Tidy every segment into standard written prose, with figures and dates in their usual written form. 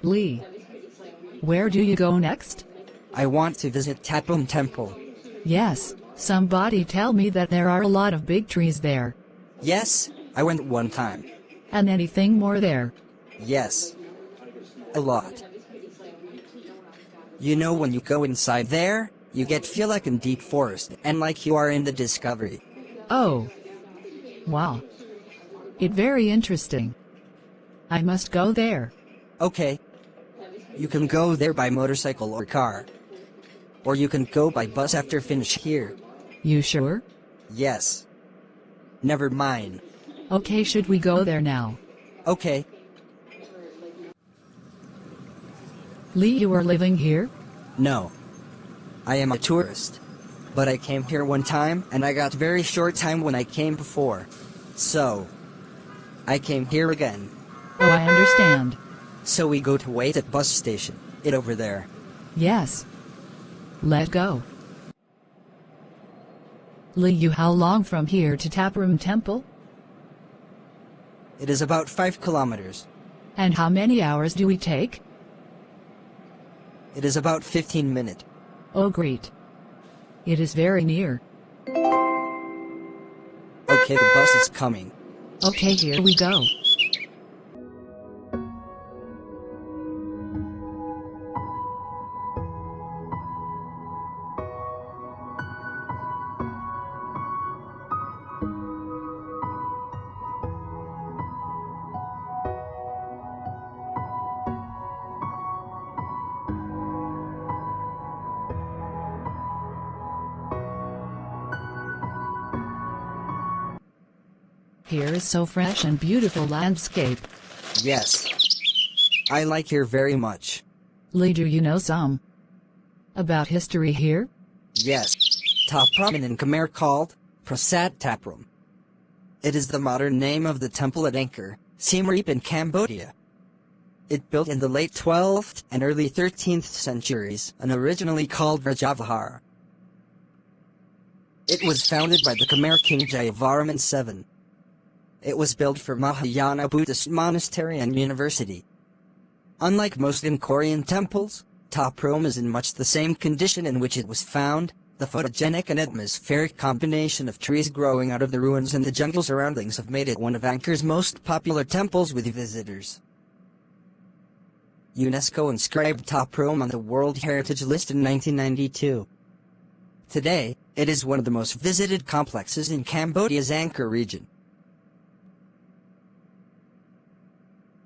Lee, where do you go next? I want to visit Prum Temple. Yes, somebody tell me that there are a lot of big trees there. Yes, I went one time. And anything more there? Yes. A lot. You know, when you go inside there, you feel like in deep forest and like you are in the Discovery. Oh. Wow. It very interesting. I must go there. Okay. You can go there by motorcycle or car. Or you can go by bus after finish here. You sure? Yes. Never mind. Okay, should we go there now? Okay. Lee, you are living here? No. I am a tourist. But I came here one time and I got very short time when I came before. So, I came here again. Oh, I understand. So we go to wait at bus station. It over there. Yes. Let go. Lee, you how long from here to Prum Temple? It is about 5 kilometers. And how many hours do we take? It is about 15 minutes. Oh, great. It is very near. Okay, the bus is coming. Okay, here we go. Here is so fresh and beautiful landscape. Yes. I like here very much. Lee, do you know some about history here? Yes. Prum in Khmer called Prasat Taprum. It is the modern name of the temple at Angkor, Siem Reap in Cambodia. It built in the late 12th and early 13th centuries and originally called Rajavihar. It was founded by the Khmer king Jayavarman VII. It was built for Mahayana Buddhist monastery and university. Unlike most Korean temples, Prum is in much the same condition in which it was found, the photogenic and atmospheric combination of trees growing out of the ruins and the jungle surroundings have made it one of Angkor's most popular temples with visitors. UNESCO inscribed Prum on the World Heritage List in 1992. Today, it is one of the most visited complexes in Cambodia's Angkor region.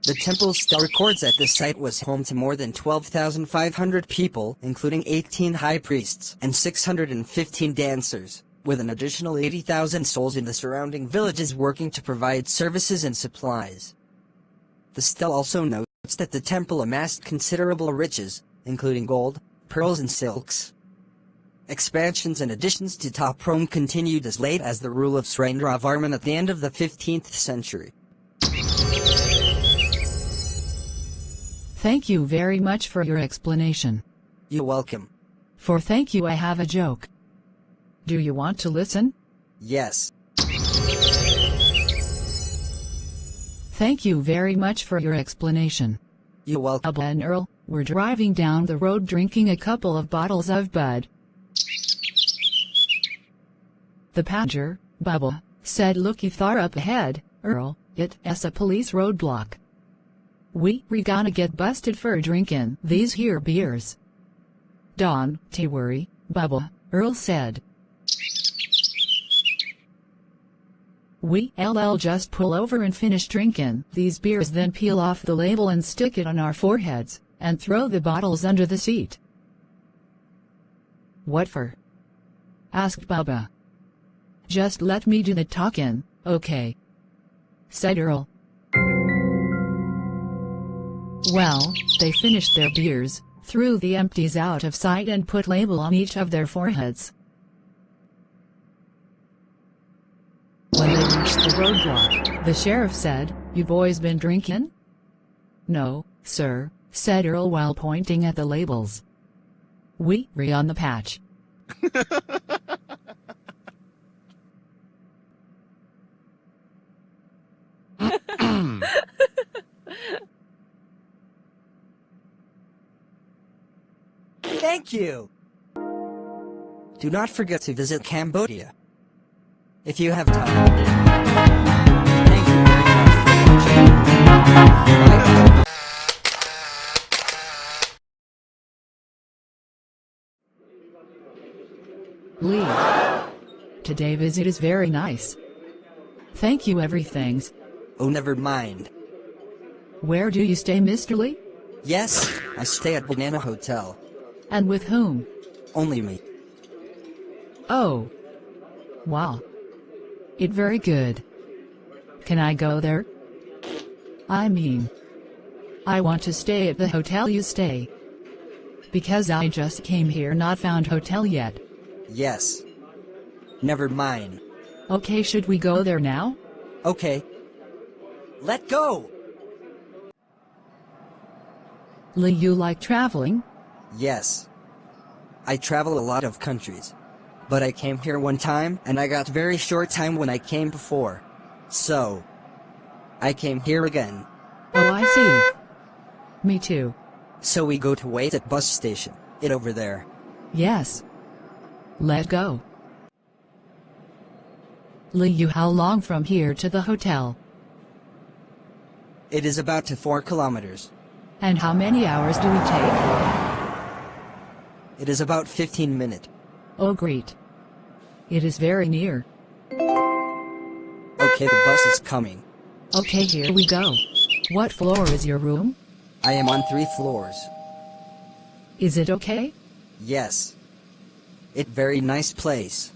The temple still records that the site was home to more than 12,500 people, including 18 high priests and 615 dancers, with an additional 80,000 souls in the surrounding villages working to provide services and supplies. The stele also notes that the temple amassed considerable riches, including gold, pearls and silks. Expansions and additions to Prum continued as late as the rule of Srendra at the end of the 15th century. Thank you very much for your explanation. You're welcome. For thank you, I have a joke. Do you want to listen? Yes. Thank you very much for your explanation. You're welcome. Abba and Earl were driving down the road drinking a couple of bottles of Bud. The passenger, Bubba, said, "Looky far up ahead, Earl, it's a police roadblock. We gonna get busted for drinking these here beers." "Don't worry, Bubba," Earl said. We'll just pull over and finish drinking these beers, then peel off the label and stick it on our foreheads, and throw the bottles under the seat." "What for?" asked Bubba. "Just let me do the talking, okay?" said Earl. Well, they finished their beers, threw the empties out of sight and put label on each of their foreheads. When they reached the roadblock, the sheriff said, "You boys been drinking?" "No, sir," said Earl while pointing at the labels. "We on the patch." Thank you! Do not forget to visit Cambodia. If you have time. Thank you very much for watching. Bye. Lee. Today visit is very nice. Thank you everythings. Oh, never mind. Where do you stay, Mr. Lee? Yes, I stay at Banana Hotel. And with whom? Only me. Oh. Wow. It very good. Can I go there? I mean, I want to stay at the hotel you stay. Because I just came here not found hotel yet. Yes. Never mind. Okay, should we go there now? Okay. Let go! Lee, you like traveling? Yes. I travel a lot of countries. But I came here one time and I got very short time when I came before. So, I came here again. Oh, I see. Me too. So we go to wait at bus station. It over there. Yes. Let go. Lee, you how long from here to the hotel? It is about to 4 kilometers. And how many hours do we take? It is about 15 minutes. Oh, great. It is very near. Okay, the bus is coming. Okay, here we go. What floor is your room? I am on 3 floors. Is it okay? Yes. It very nice place.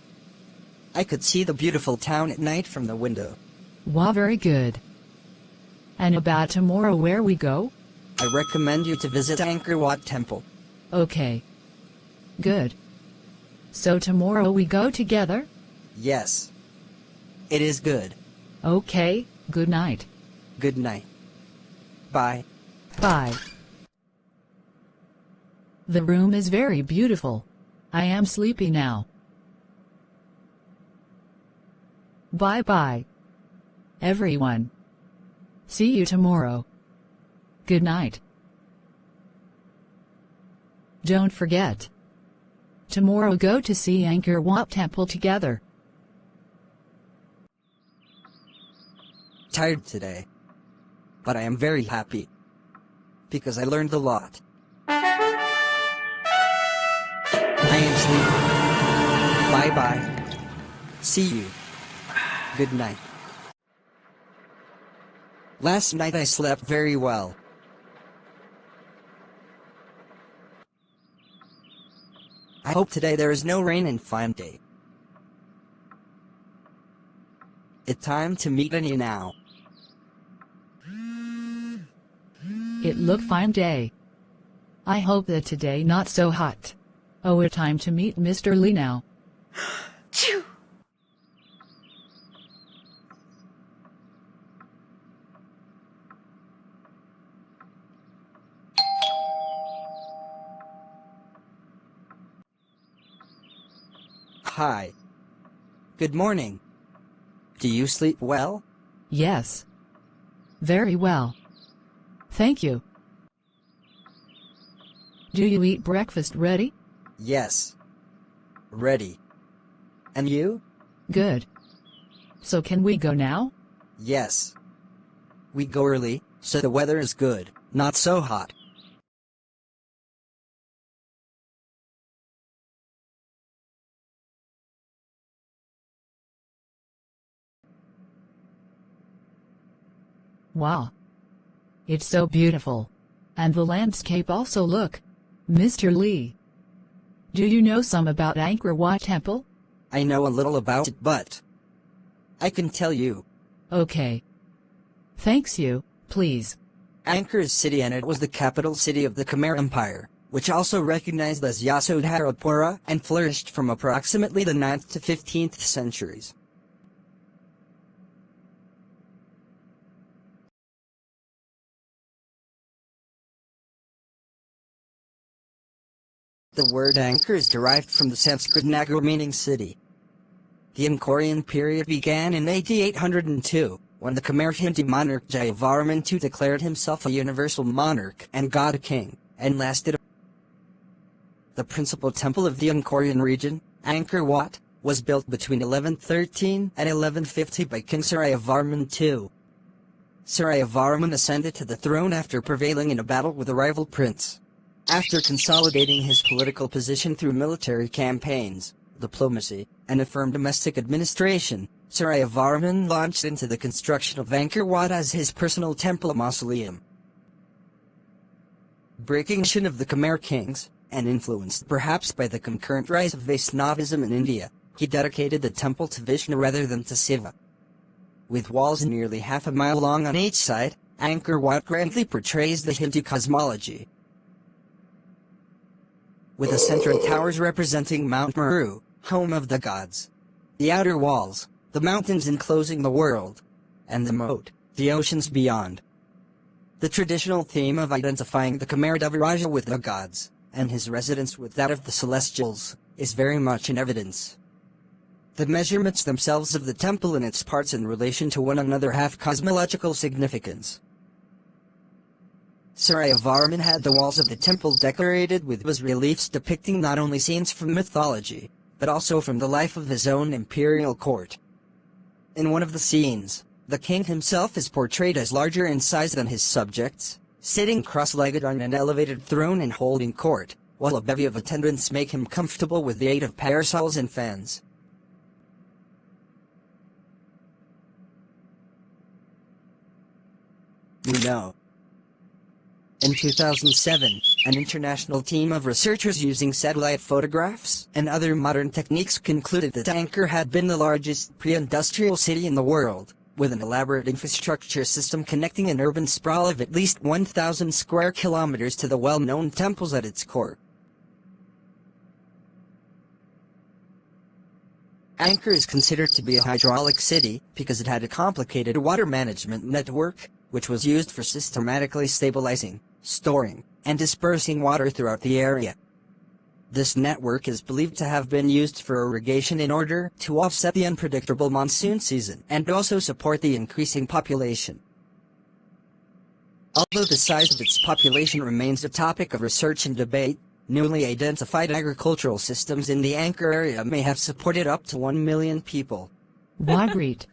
I could see the beautiful town at night from the window. Wow, very good. And about tomorrow where we go? I recommend you to visit Angkor Wat Temple. Okay. Good. So tomorrow we go together? Yes. It is good. Okay, good night. Good night. Bye. Bye. The room is very beautiful. I am sleepy now. Bye-bye, everyone. See you tomorrow. Good night. Don't forget. Tomorrow go to see Angkor Wat Temple together. Tired today. But I am very happy. Because I learned a lot. I am sleepy. Bye-bye. See you. Good night. Last night I slept very well. I hope today there is no rain and fine day. It's time to meet Annie now. It look fine day. I hope that today not so hot. Oh, it's time to meet Mr. Lee now. Hi. Good morning. Do you sleep well? Yes. Very well. Thank you. Do you eat breakfast ready? Yes. Ready. And you? Good. So can we go now? Yes. We go early, so the weather is good, not so hot. Wow. It's so beautiful. And the landscape also look. Mr. Lee. Do you know some about Angkor Wat Temple? I know a little about it, but I can tell you. Okay. Thanks you, please. Angkor is city and it was the capital city of the Khmer Empire, which also recognized as Yasodharapura and flourished from approximately the 9th to 15th centuries. The word Angkor is derived from the Sanskrit Nagar meaning city. The Angkorian period began in AD 802, when the Khmer Hindi monarch Jayavarman II declared himself a universal monarch and god king, and lasted The principal temple of the Angkorian region, Angkor Wat, was built between 1113 and 1150 by King Suryavarman II. Suryavarman ascended to the throne after prevailing in a battle with a rival prince. After consolidating his political position through military campaigns, diplomacy, and a firm domestic administration, Suryavarman launched into the construction of Angkor Wat as his personal temple mausoleum. Breaking of the Khmer kings, and influenced perhaps by the concurrent rise of Vaishnavism in India, he dedicated the temple to Vishnu rather than to Shiva. With walls nearly half a mile long on each side, Angkor Wat grandly portrays the Hindu cosmology. With the central towers representing Mount Meru, home of the gods. The outer walls, the mountains enclosing the world. And the moat, the oceans beyond. The traditional theme of identifying the Khmer Devaraja with the gods, and his residence with that of the celestials, is very much in evidence. The measurements themselves of the temple and its parts in relation to one another have cosmological significance. Suryavarman had the walls of the temple decorated with bas-reliefs depicting not only scenes from mythology, but also from the life of his own imperial court. In one of the scenes, the king himself is portrayed as larger in size than his subjects, sitting cross-legged on an elevated throne and holding court, while a bevy of attendants make him comfortable with the aid of parasols and fans. You know. In 2007, an international team of researchers using satellite photographs and other modern techniques concluded that Angkor had been the largest pre-industrial city in the world, with an elaborate infrastructure system connecting an urban sprawl of at least 1,000 square kilometers to the well-known temples at its core. Angkor is considered to be a hydraulic city because it had a complicated water management network, which was used for systematically stabilizing, storing, and dispersing water throughout the area. This network is believed to have been used for irrigation in order to offset the unpredictable monsoon season and also support the increasing population. Although the size of its population remains a topic of research and debate, newly identified agricultural systems in the Angkor area may have supported up to 1 million people. Wagreet.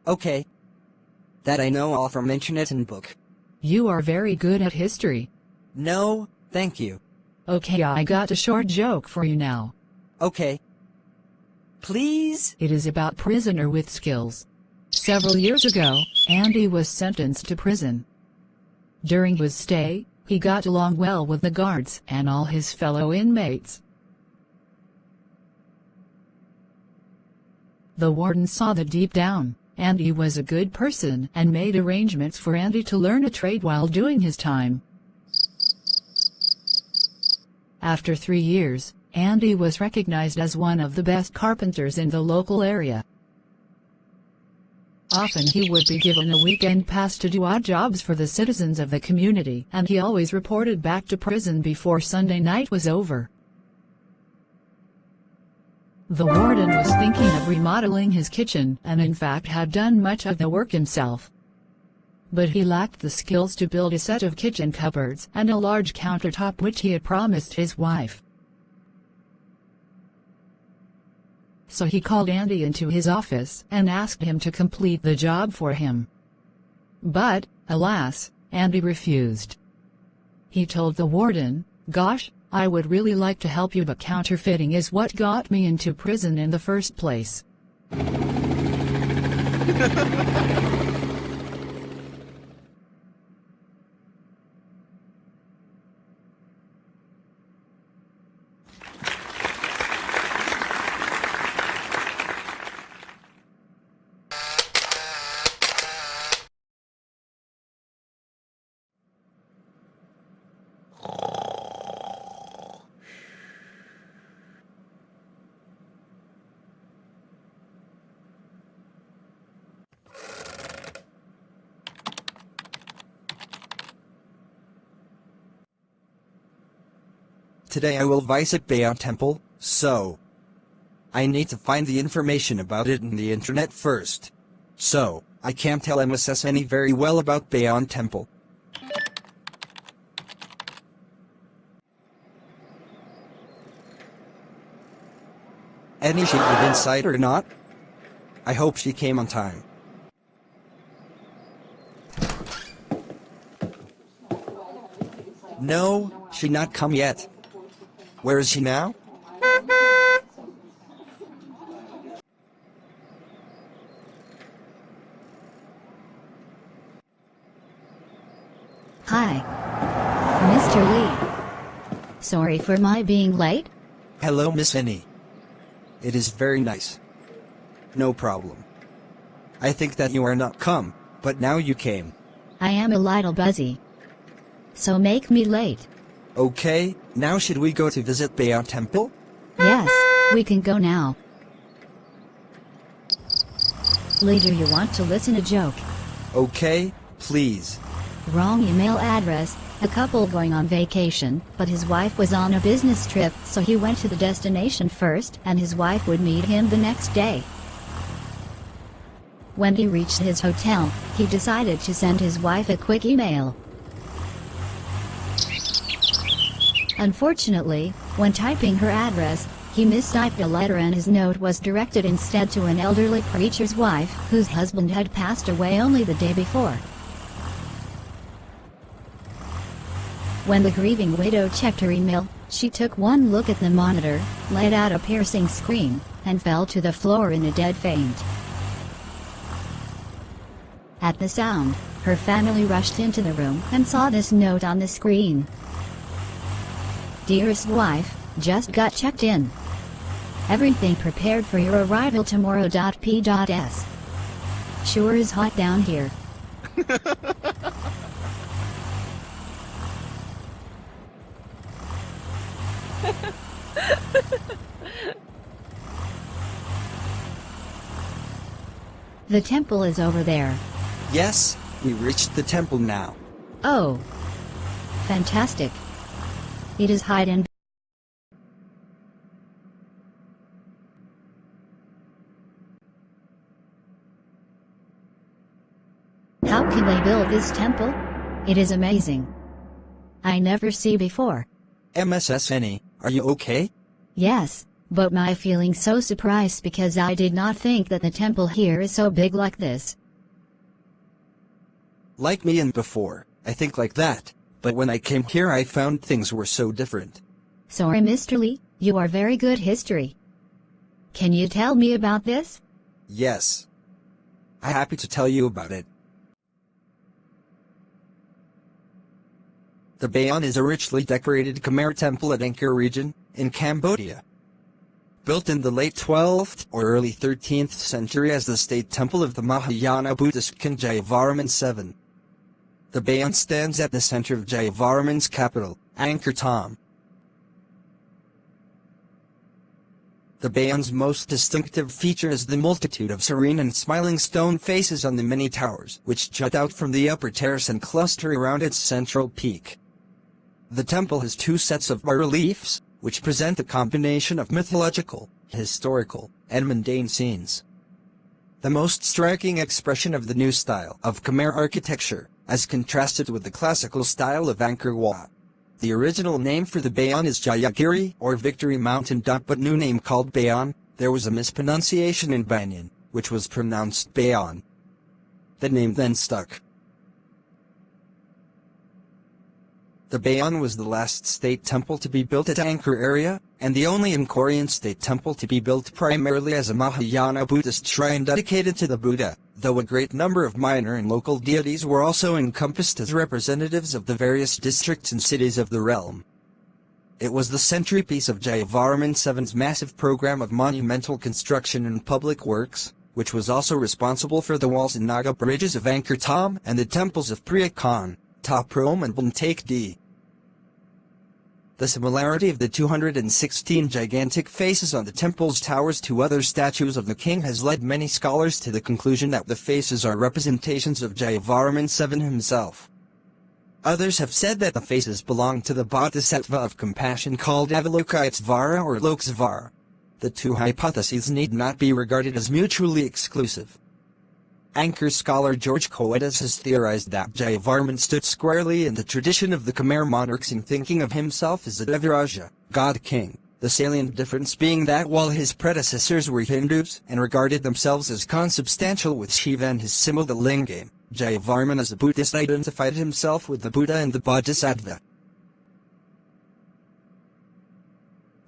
Okay. That I know all from internet and book. You are very good at history. No, thank you. Okay, I got a short joke for you now. Okay. Please? It is about prisoner with skills. Several years ago, Andy was sentenced to prison. During his stay, he got along well with the guards and all his fellow inmates. The warden saw that deep down, Andy was a good person and made arrangements for Andy to learn a trade while doing his time. After 3 years, Andy was recognized as one of the best carpenters in the local area. Often he would be given a weekend pass to do odd jobs for the citizens of the community, and he always reported back to prison before Sunday night was over. The warden was thinking of remodeling his kitchen and in fact had done much of the work himself. But he lacked the skills to build a set of kitchen cupboards and a large countertop which he had promised his wife. So he called Andy into his office and asked him to complete the job for him. But, alas, Andy refused. He told the warden, "Gosh, I would really like to help you, but counterfeiting is what got me into prison in the first place." Today I will visit Bayon Temple, so I need to find the information about it in the internet first. So, I can't tell MSS any very well about Bayon Temple. any she live inside or not? I hope she came on time. No, she not come yet. Where is she now? Hi. Mr. Lee. Sorry for my being late. Hello, Miss Annie. It is very nice. No problem. I think that you are not come, but now you came. I am a little busy. So make me late. Okay, now should we go to visit Bayon Temple? Yes, we can go now. Later you want to listen a joke. Okay, please. Wrong email address. A couple going on vacation, but his wife was on a business trip, so he went to the destination first and his wife would meet him the next day. When he reached his hotel, he decided to send his wife a quick email. Unfortunately, when typing her address, he mistyped a letter and his note was directed instead to an elderly preacher's wife whose husband had passed away only the day before. When the grieving widow checked her email, she took one look at the monitor, let out a piercing scream, and fell to the floor in a dead faint. At the sound, her family rushed into the room and saw this note on the screen. Dearest wife, just got checked in. Everything prepared for your arrival tomorrow. P.S. Sure is hot down here. The temple is over there. Yes, we reached the temple now. Oh. Fantastic. It is hide and How can they build this temple? It is amazing. I never see before. MSSNE, are you okay? Yes, but my feeling so surprised because I did not think that the temple here is so big like this. Like me and before, I think like that, but when I came here I found things were so different. Sorry Mr. Lee, you are very good history. Can you tell me about this? Yes. I'm happy to tell you about it. The Bayon is a richly decorated Khmer temple at Angkor region, in Cambodia. Built in the late 12th or early 13th century as the state temple of the Mahayana Buddhist king Jayavarman VII. The Bayon stands at the center of Jayavarman's capital, Angkor Thom. The Bayon's most distinctive feature is the multitude of serene and smiling stone faces on the many towers which jut out from the upper terrace and cluster around its central peak. The temple has two sets of bas-reliefs, which present a combination of mythological, historical, and mundane scenes. The most striking expression of the new style of Khmer architecture, as contrasted with the classical style of Angkor Wat. The original name for the Bayon is Jayagiri, or Victory Mountain. But new name called Bayon, there was a mispronunciation in Banyan, which was pronounced Bayon. The name then stuck. The Bayon was the last state temple to be built at Angkor area, and the only Angkorian state temple to be built primarily as a Mahayana Buddhist shrine dedicated to the Buddha, though a great number of minor and local deities were also encompassed as representatives of the various districts and cities of the realm. It was the centerpiece of Jayavarman VII's massive program of monumental construction and public works, which was also responsible for the walls and Naga bridges of Angkor Thom and the temples of Preah Khan, Ta Prum and Banteay kdey. The similarity of the 216 gigantic faces on the temple's towers to other statues of the king has led many scholars to the conclusion that the faces are representations of Jayavarman VII himself. Others have said that the faces belong to the bodhisattva of compassion called Avalokitesvara or Loksvara. The two hypotheses need not be regarded as mutually exclusive. Angkor scholar George Coedes has theorized that Jayavarman stood squarely in the tradition of the Khmer monarchs in thinking of himself as a Devaraja, god king, The salient difference being that while his predecessors were Hindus and regarded themselves as consubstantial with Shiva and his symbol the lingam, Jayavarman as a Buddhist identified himself with the Buddha and the Bodhisattva.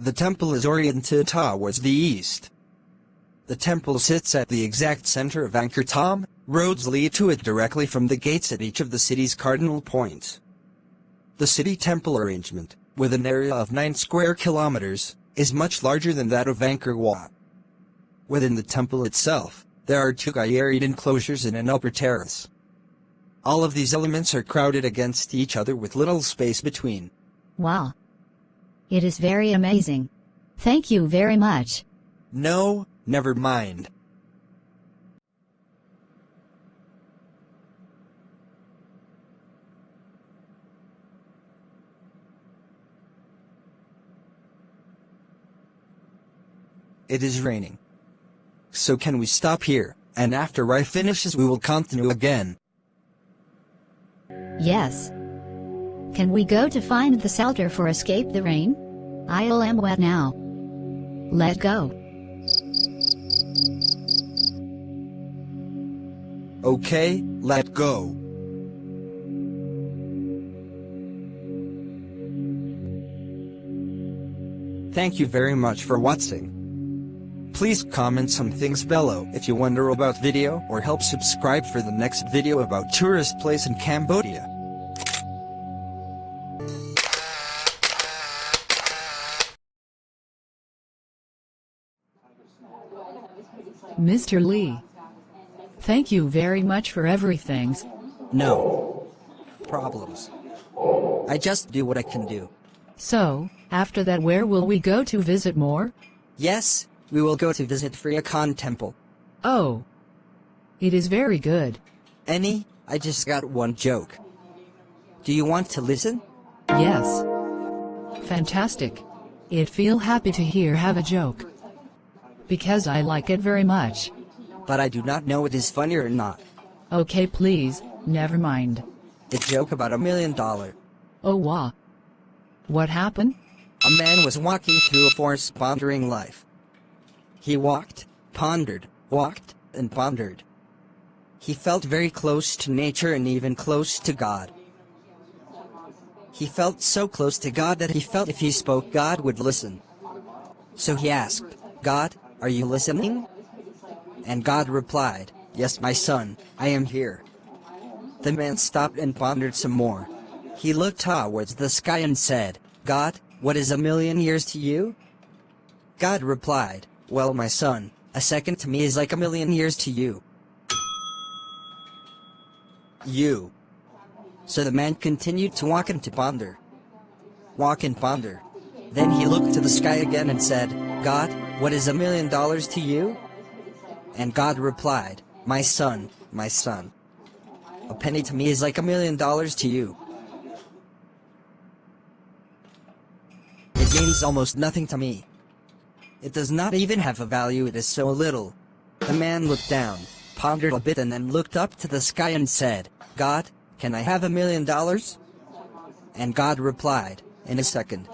The temple is oriented towards the east. The temple sits at the exact center of Angkor Thom. Roads lead to it directly from the gates at each of the city's cardinal points. The city temple arrangement, with an area of 9 square kilometers, is much larger than that of Angkor Wat. Within the temple itself, there are 2 gallery enclosures and an upper terrace. All of these elements are crowded against each other with little space between. Wow. It is very amazing. Thank you very much. No, never mind. It is raining. So can we stop here, and after I finishes we will continue again. Yes. Can we go to find the shelter for escape the rain? I am wet now. Let go. Okay, let go. Thank you very much for watching. Please comment some things below if you wonder about video or help subscribe for the next video about tourist place in Cambodia. Mr. Lee. Thank you very much for everything. No problems. I just do what I can do. So, after that where will we go to visit more? Yes, we will go to visit Phra Khan Temple. Oh. It is very good. I just got one joke. Do you want to listen? Yes. Fantastic. It feel happy to hear have a joke. Because I like it very much. But I do not know it is funny or not. Okay please, never mind. A joke about $1 million. Oh wow. What happened? A man was walking through a forest pondering life. He walked, pondered, walked, and pondered. He felt very close to nature and even close to God. He felt so close to God that he felt if he spoke God would listen. So he asked, God, are you listening? And God replied, yes my son, I am here. The man stopped and pondered some more. He looked towards the sky and said, God, what is 1 million years to you? God replied, well my son, a second to me is like 1 million years to you. So the man continued to walk and to ponder. Walk and ponder. Then he looked to the sky again and said, God, what is $1 million to you? And God replied, my son, a penny to me is like $1 million to you. It means almost nothing to me. It does not even have a value, it is so little. The man looked down, pondered a bit and then looked up to the sky and said, God, can I have $1 million? And God replied, in a second.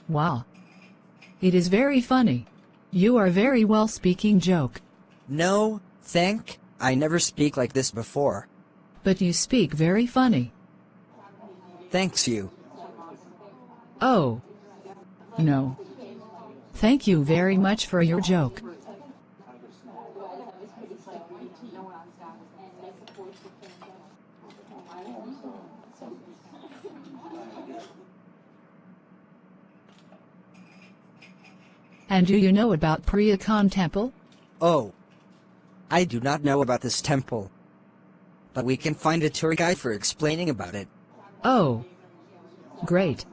Wow. It is very funny. You are very well speaking joke. No, I never speak like this before. But you speak very funny. Thanks you. Oh. No. Thank you very much for your joke. And do you know about Phra Khan Temple? Oh. I do not know about this temple. But we can find a tour guide for explaining about it. Oh. Great.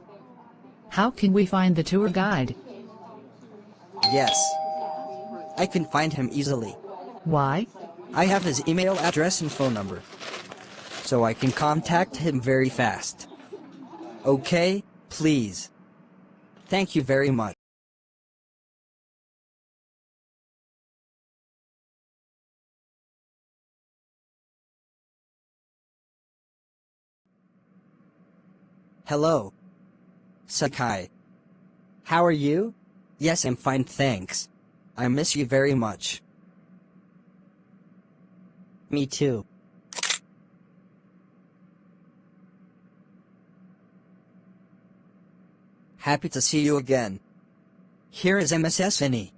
How can we find the tour guide? Yes. I can find him easily. Why? I have his email address and phone number. So I can contact him very fast. Okay, please. Thank you very much. Hello. Sakai. How are you? Yes, I'm fine, thanks. I miss you very much. Me too. Happy to see you again. Here is MSS Innie.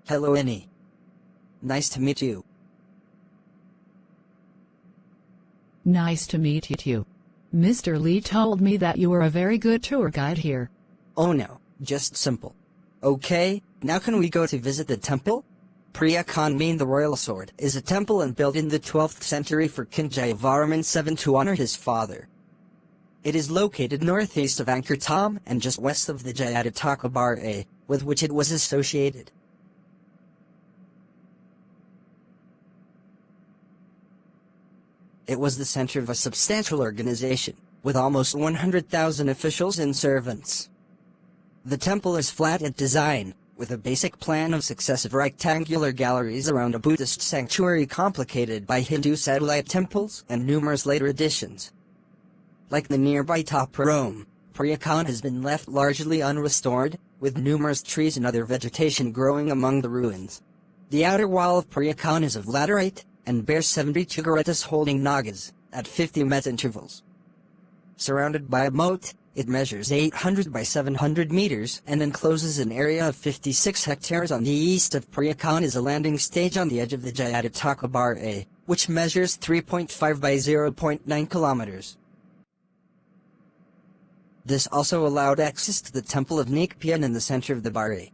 Hello Innie. Nice to meet you. Nice to meet you too. Mr. Lee told me that you were a very good tour guide here. Oh no, just simple. Okay, now can we go to visit the temple? Priya Khan mean the royal sword is a temple and built in the 12th century for King Jayavarman VII to honor his father. It is located northeast of Angkor Thom and just west of the Jayadataka Bar-A, with which it was associated. It was the center of a substantial organization, with almost 100,000 officials and servants. The temple is flat in design, with a basic plan of successive rectangular galleries around a Buddhist sanctuary complicated by Hindu satellite temples and numerous later additions. Like the nearby Prum, Priya Khan has been left largely unrestored, with numerous trees and other vegetation growing among the ruins. The outer wall of Priya Khan is of laterite, and bears 72 goretas holding nagas, at 50-met intervals. Surrounded by a moat, it measures 800 by 700 meters and encloses an area of 56 hectares. On the east of Priya Khan is a landing stage on the edge of the Jayadataka Bar-A, which measures 3.5 by 0.9 kilometers. This also allowed access to the temple of Nikpian in the center of the Bar-A.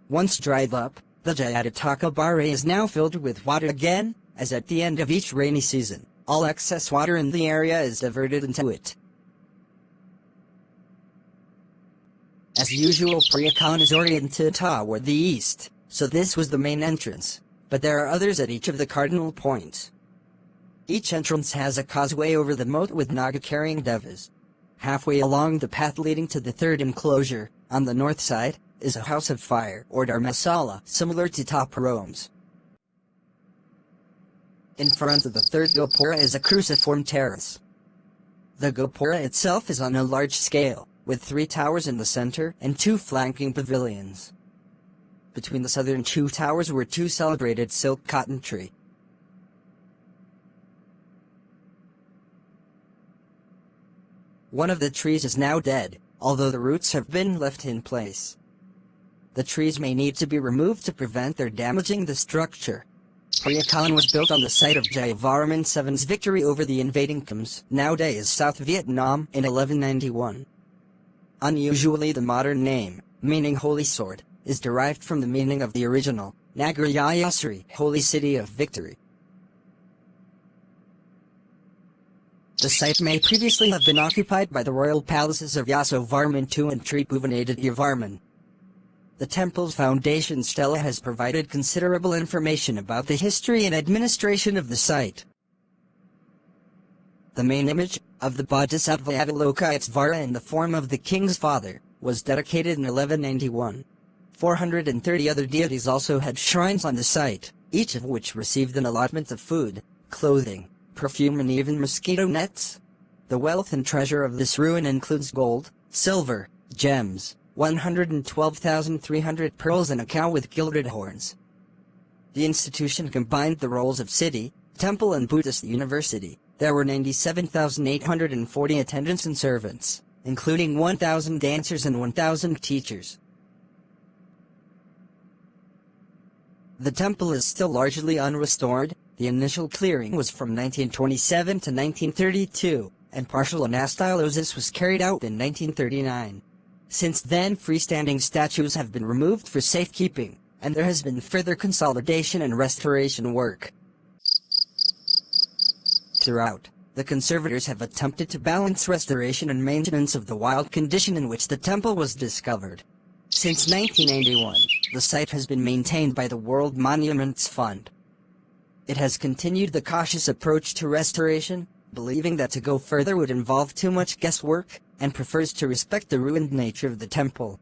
Once dried up, the Jayadataka Bar-A is now filled with water again, as at the end of each rainy season, all excess water in the area is diverted into it. As usual, Priya Khan is oriented toward the east, so this was the main entrance, but there are others at each of the cardinal points. Each entrance has a causeway over the moat with naga-carrying devas. Halfway along the path leading to the third enclosure, on the north side, is a house of fire or dharmasala similar to Taparom's. In front of the third gopura is a cruciform terrace. The gopura itself is on a large scale, with 3 towers in the center and 2 flanking pavilions. Between the southern 2 towers were 2 celebrated silk cotton tree. One of the trees is now dead, although the roots have been left in place. The trees may need to be removed to prevent their damaging the structure. Priya Khan was built on the site of Jayavarman VII's victory over the invading Khms, nowadays South Vietnam, in 1191. Unusually, the modern name, meaning Holy Sword, is derived from the meaning of the original, Nagar Yayasri, Holy City of Victory. The site may previously have been occupied by the royal palaces of Yasovarman II and Tribhuvanadityavarman. The temple's foundation stela has provided considerable information about the history and administration of the site. The main image, of the Bodhisattva Avalokitesvara in the form of the king's father, was dedicated in 1191. 430 other deities also had shrines on the site, each of which received an allotment of food, clothing, perfume and even mosquito nets. The wealth and treasure of this ruin includes gold, silver, gems, 112,300 pearls and a cow with gilded horns. The institution combined the roles of city, temple and Buddhist university. There were 97,840 attendants and servants, including 1,000 dancers and 1,000 teachers. The temple is still largely unrestored. The initial clearing was from 1927 to 1932, and partial anastylosis was carried out in 1939. Since then, freestanding statues have been removed for safekeeping, and there has been further consolidation and restoration work. Throughout, the conservators have attempted to balance restoration and maintenance of the wild condition in which the temple was discovered. Since 1981, the site has been maintained by the World Monuments Fund. It has continued the cautious approach to restoration, believing that to go further would involve too much guesswork, and prefers to respect the ruined nature of the temple.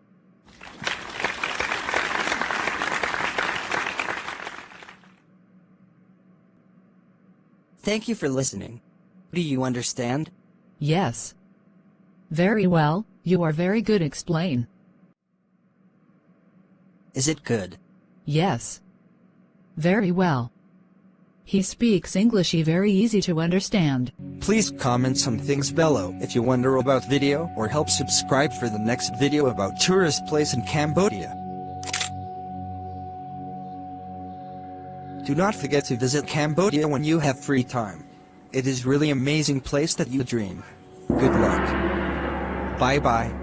Thank you for listening. Do you understand? Yes. Very well, you are very good explain. Is it good? Yes. Very well. He speaks Englishy very easy to understand. Please comment some things below if you wonder about video or help subscribe for the next video about tourist place in Cambodia. Do not forget to visit Cambodia when you have free time. It is really amazing place that you dream. Good luck. Bye bye.